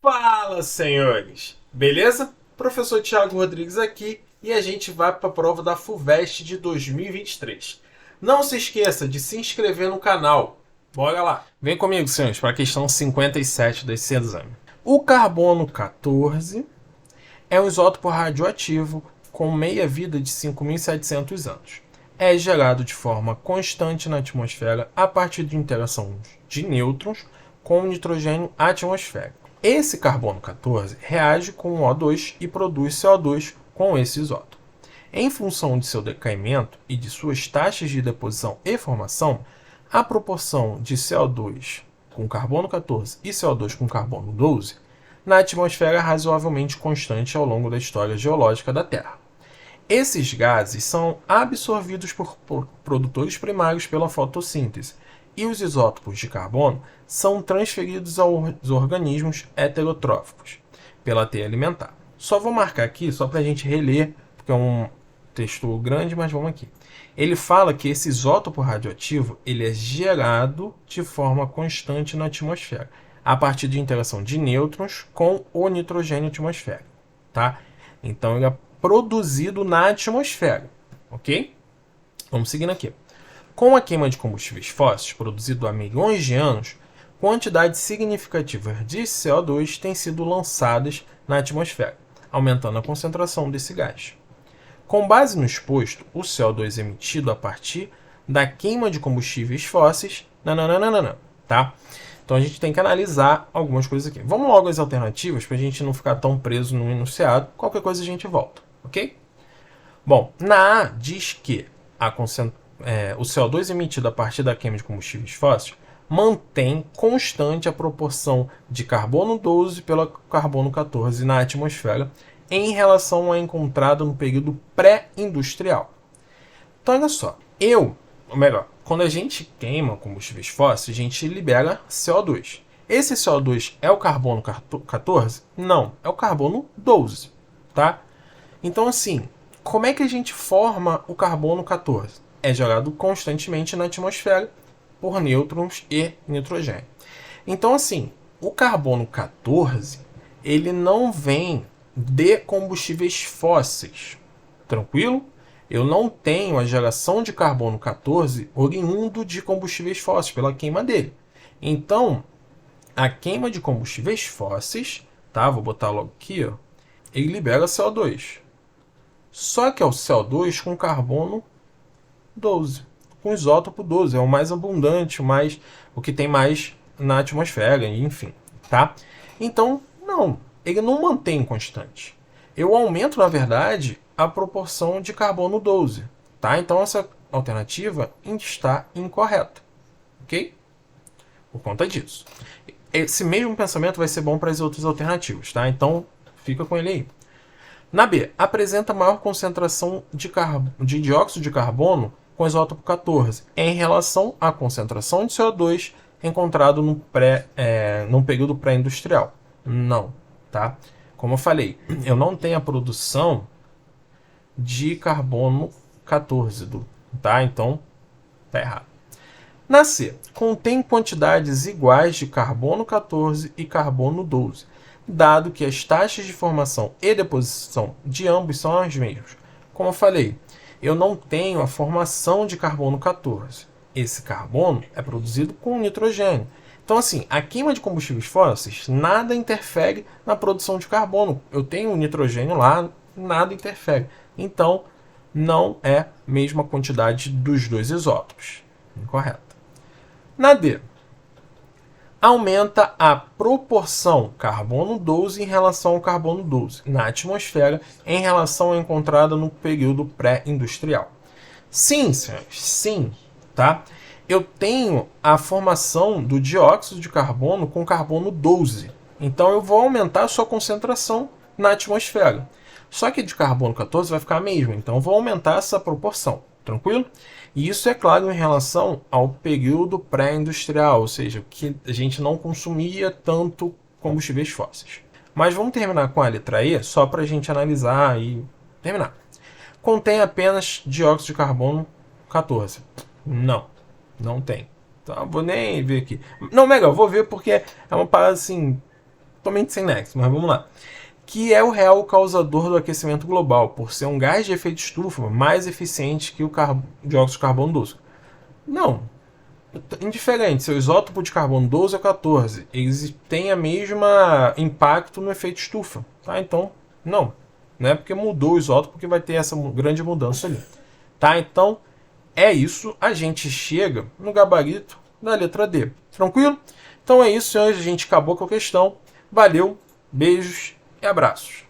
Fala, senhores! Beleza? Professor Thiago Rodrigues aqui e a gente vai para a prova da FUVEST de 2023. Não se esqueça de se inscrever no canal. Bora lá! Vem comigo, senhores, para a questão 57 desse exame. O carbono 14 é um isótopo radioativo com meia-vida de 5.700 anos. É gerado de forma constante na atmosfera a partir de interação de nêutrons com o nitrogênio atmosférico. Esse carbono 14 reage com o O2 e produz CO2 com esse isótopo. Em função de seu decaimento e de suas taxas de deposição e formação, a proporção de CO2 com carbono 14 e CO2 com carbono 12 na atmosfera é razoavelmente constante ao longo da história geológica da Terra. Esses gases são absorvidos por produtores primários pela fotossíntese, e os isótopos de carbono são transferidos aos organismos heterotróficos pela teia alimentar. Só vou marcar aqui, só para a gente reler, porque é um texto grande, mas vamos aqui. Ele fala que esse isótopo radioativo ele é gerado de forma constante na atmosfera, a partir de interação de nêutrons com o nitrogênio atmosférico. Tá? Então ele é produzido na atmosfera. Ok? Vamos seguindo aqui. Com a queima de combustíveis fósseis, produzido há milhões de anos, quantidades significativas de CO2 têm sido lançadas na atmosfera, aumentando a concentração desse gás. Com base no exposto, o CO2 emitido a partir da queima de combustíveis fósseis, tá? Então a gente tem que analisar algumas coisas aqui. Vamos logo às alternativas para a gente não ficar tão preso no enunciado. Qualquer coisa a gente volta, ok? Bom, na A diz que o CO2 emitido a partir da queima de combustíveis fósseis mantém constante a proporção de carbono 12 pelo carbono 14 na atmosfera em relação à encontrada no período pré-industrial. Então, olha só, quando a gente queima combustíveis fósseis, a gente libera CO2. Esse CO2 é o carbono 14? Não, é o carbono 12, tá? Então, assim, como é que a gente forma o carbono 14? É gerado constantemente na atmosfera por nêutrons e nitrogênio. Então, assim, o carbono 14 ele não vem de combustíveis fósseis. Tranquilo? Eu não tenho a geração de carbono 14 oriundo de combustíveis fósseis, pela queima dele. Então, a queima de combustíveis fósseis, tá? Vou botar logo aqui, ó, ele libera CO2. Só que é o CO2 com carbono 12, com isótopo 12, é o mais abundante, o que tem mais na atmosfera, enfim, tá? Então, não, ele não mantém constante. Eu aumento, na verdade, a proporção de carbono 12, tá? Então essa alternativa está incorreta, ok? Por conta disso. Esse mesmo pensamento vai ser bom para as outras alternativas, tá? Então fica com ele aí. Na B, apresenta maior concentração de dióxido de carbono com isótopo 14 em relação à concentração de CO2 encontrado num período pré-industrial. Não, tá? Como eu falei, eu não tenho a produção de carbono 14, tá? Então, tá errado. Na C, contém quantidades iguais de carbono 14 e carbono 12, dado que as taxas de formação e deposição de ambos são as mesmas. Como eu falei, eu não tenho a formação de carbono 14. Esse carbono é produzido com nitrogênio. Então, assim, a queima de combustíveis fósseis nada interfere na produção de carbono. Eu tenho nitrogênio lá, nada interfere. Então, não é a mesma quantidade dos dois isótopos. Incorreto. Na D, aumenta a proporção carbono 12 em relação ao carbono 12 na atmosfera em relação à encontrada no período pré-industrial. Sim, senhores, sim, tá? Eu tenho a formação do dióxido de carbono com carbono 12. Então eu vou aumentar a sua concentração na atmosfera. Só que de carbono 14 vai ficar a mesma, então eu vou aumentar essa proporção. Tranquilo? E isso é claro em relação ao período pré-industrial, ou seja, que a gente não consumia tanto combustíveis fósseis. Mas vamos terminar com a letra E, só para a gente analisar e terminar. Contém apenas dióxido de carbono 14. Não, não tem. Então, vou nem ver aqui. Não, legal, vou ver porque é uma parada assim totalmente sem nexo, mas vamos lá. Que é o real causador do aquecimento global, por ser um gás de efeito estufa mais eficiente que o dióxido de carbono 12. Não. Indiferente, se o isótopo de carbono 12 ou 14, eles têm a mesma impacto no efeito estufa. Tá? Então, não. Não é porque mudou o isótopo que vai ter essa grande mudança ali. Tá? Então, é isso. A gente chega no gabarito da letra D. Tranquilo? Então é isso, senhores. A gente acabou com a questão. Valeu, beijos e abraços.